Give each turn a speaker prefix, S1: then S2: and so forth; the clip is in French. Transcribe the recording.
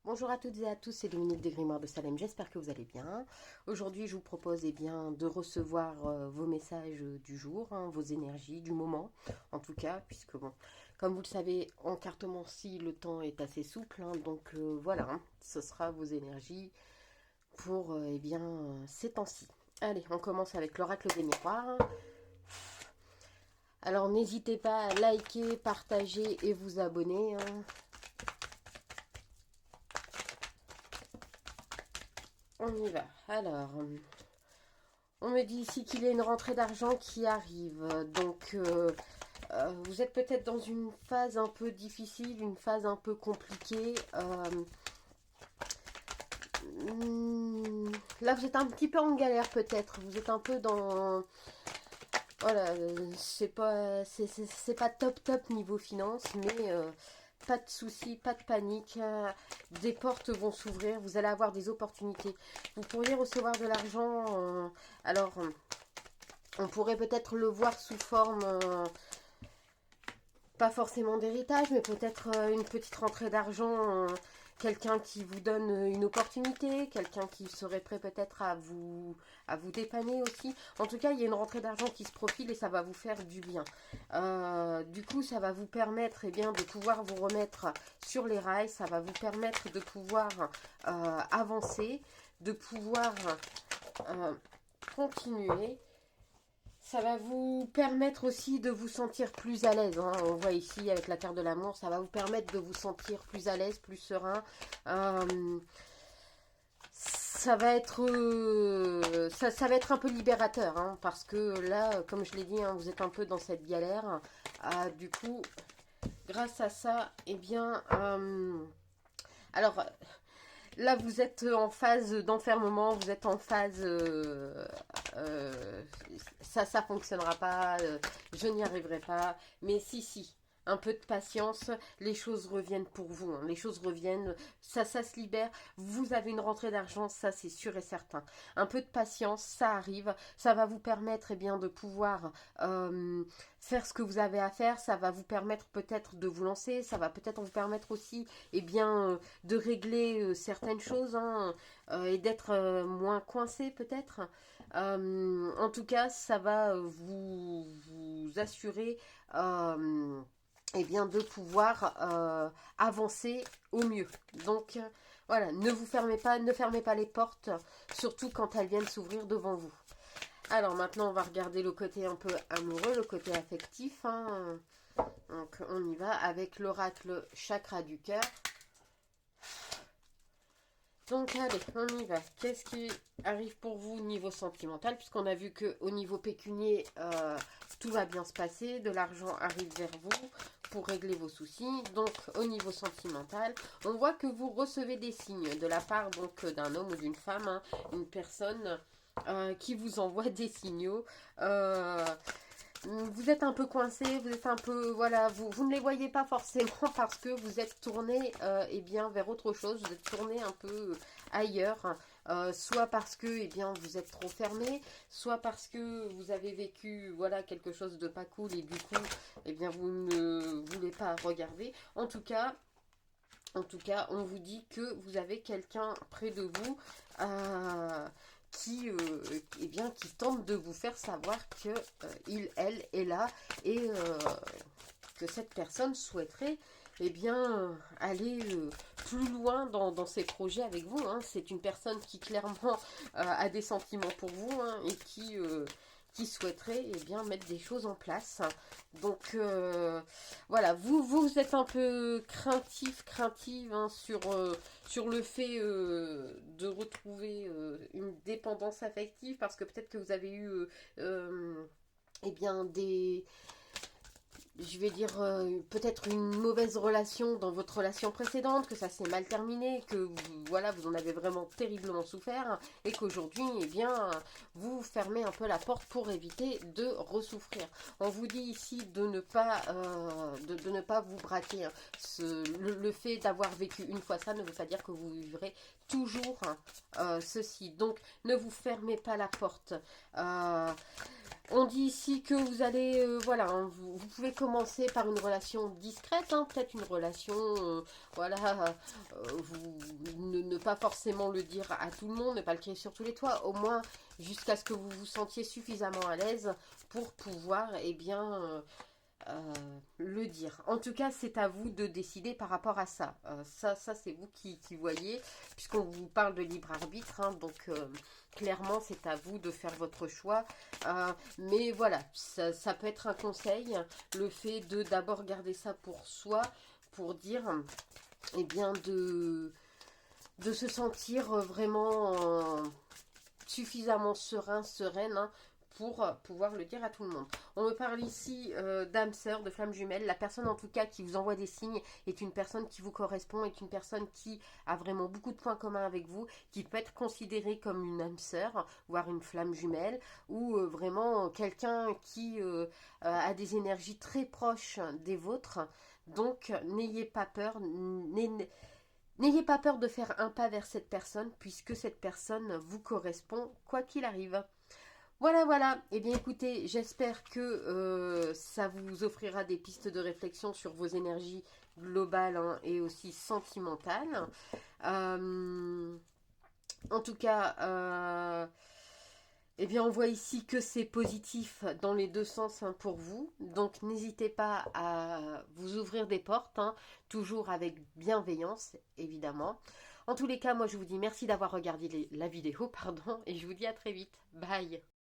S1: Bonjour à toutes et à tous, c'est Dominique des Grimoires de Salem, j'espère que vous allez bien. Aujourd'hui, je vous propose de recevoir vos messages du jour, vos énergies du moment, en tout cas, puisque bon, comme vous le savez, en cartomancie, le temps est assez souple, donc voilà, ce sera vos énergies pour ces temps-ci. Allez, on commence avec l'oracle des miroirs. Alors n'hésitez pas à liker, partager et vous abonner. On y va. Alors, on me dit ici qu'il y a une rentrée d'argent qui arrive. Donc, vous êtes peut-être dans une phase un peu difficile, une phase un peu compliquée. Là, vous êtes un petit peu en galère peut-être. Vous êtes un peu dans... Voilà, c'est pas top top niveau finance, mais pas de soucis, pas de panique. Des portes vont s'ouvrir, vous allez avoir des opportunités. Vous pourriez recevoir de l'argent. Alors, on pourrait peut-être le voir sous forme, pas forcément d'héritage, mais peut-être une petite rentrée d'argent. Quelqu'un qui vous donne une opportunité, quelqu'un qui serait prêt peut-être à vous dépanner aussi. En tout cas, il y a une rentrée d'argent qui se profile et ça va vous faire du bien. Du coup, ça va vous permettre de pouvoir vous remettre sur les rails, ça va vous permettre de pouvoir avancer, de pouvoir continuer. Ça va vous permettre aussi de vous sentir plus à l'aise. On voit ici avec la carte de l'amour, ça va vous permettre de vous sentir plus à l'aise, plus serein. Ça va être ça va être un peu libérateur, parce que là, comme je l'ai dit, vous êtes un peu dans cette galère. Du coup, grâce à ça, alors là, vous êtes en phase d'enfermement, vous êtes en phase euh, ça fonctionnera pas, je n'y arriverai pas. Mais si, un peu de patience, les choses reviennent pour vous, les choses reviennent, ça se libère. Vous avez une rentrée d'argent, ça c'est sûr et certain. Un peu de patience, ça arrive, ça va vous permettre de pouvoir faire ce que vous avez à faire, ça va vous permettre peut-être de vous lancer, ça va peut-être vous permettre aussi de régler certaines choses, et d'être moins coincé peut-être. En tout cas, ça va vous assurer de pouvoir avancer au mieux. Donc voilà, ne fermez pas les portes, surtout quand elles viennent s'ouvrir devant vous. Alors maintenant, on va regarder le côté un peu amoureux, le côté affectif. Donc on y va avec l'oracle chakra du cœur. Donc allez, on y va. Qu'est-ce qui arrive pour vous au niveau sentimental? Puisqu'on a vu qu'au niveau pécunier, tout va bien se passer. De l'argent arrive vers vous pour régler vos soucis. Donc au niveau sentimental, on voit que vous recevez des signes de la part d'un homme ou d'une femme, une personne qui vous envoie des signaux. Vous êtes un peu coincé, vous êtes un peu, voilà, vous ne les voyez pas forcément parce que vous êtes tourné vers autre chose, vous êtes tourné un peu ailleurs, soit parce que vous êtes trop fermé, soit parce que vous avez vécu voilà quelque chose de pas cool et du coup vous ne voulez pas regarder. En tout cas, on vous dit que vous avez quelqu'un près de vous qui tente de vous faire savoir que elle est là et que cette personne souhaiterait aller plus loin dans ses projets avec vous. C'est une personne qui clairement a des sentiments pour vous, et qui souhaiterait mettre des choses en place. Donc voilà, vous êtes un peu craintive sur le fait de retrouver une dépendance affective parce que peut-être que vous avez eu des je vais dire peut-être une mauvaise relation dans votre relation précédente, que ça s'est mal terminé, que vous en avez vraiment terriblement souffert et qu'aujourd'hui vous fermez un peu la porte pour éviter de ressouffrir. On vous dit ici de ne pas de ne pas vous braquer. Le fait d'avoir vécu une fois ça ne veut pas dire que vous vivrez toujours ceci. Donc ne vous fermez pas la porte. On dit ici que vous allez, voilà, hein, vous pouvez commencer par une relation discrète, hein, peut-être une relation, voilà, ne pas forcément le dire à tout le monde, ne pas le crier sur tous les toits, au moins jusqu'à ce que vous vous sentiez suffisamment à l'aise pour pouvoir, eh bien, le dire. En tout cas, c'est à vous de décider par rapport à ça. Ça c'est vous qui voyez, puisqu'on vous parle de libre arbitre, hein, donc clairement, c'est à vous de faire votre choix. Mais voilà, ça peut être un conseil, le fait de d'abord garder ça pour soi, pour dire, eh bien, de se sentir vraiment suffisamment serein, sereine, hein, pour pouvoir le dire à tout le monde. On me parle ici d'âme sœur, de flamme jumelle. La personne en tout cas qui vous envoie des signes est une personne qui vous correspond, est une personne qui a vraiment beaucoup de points communs avec vous, qui peut être considérée comme une âme sœur, voire une flamme jumelle, ou vraiment quelqu'un qui a des énergies très proches des vôtres. Donc n'ayez pas peur, n'ayez pas peur de faire un pas vers cette personne, puisque cette personne vous correspond, quoi qu'il arrive. Voilà, voilà. Eh bien, écoutez, j'espère que ça vous offrira des pistes de réflexion sur vos énergies globales, hein, et aussi sentimentales. En tout cas, eh bien, on voit ici que c'est positif dans les deux sens, hein, pour vous. Donc, n'hésitez pas à vous ouvrir des portes, hein, toujours avec bienveillance, évidemment. En tous les cas, moi, je vous dis merci d'avoir regardé la vidéo, pardon, et je vous dis à très vite. Bye.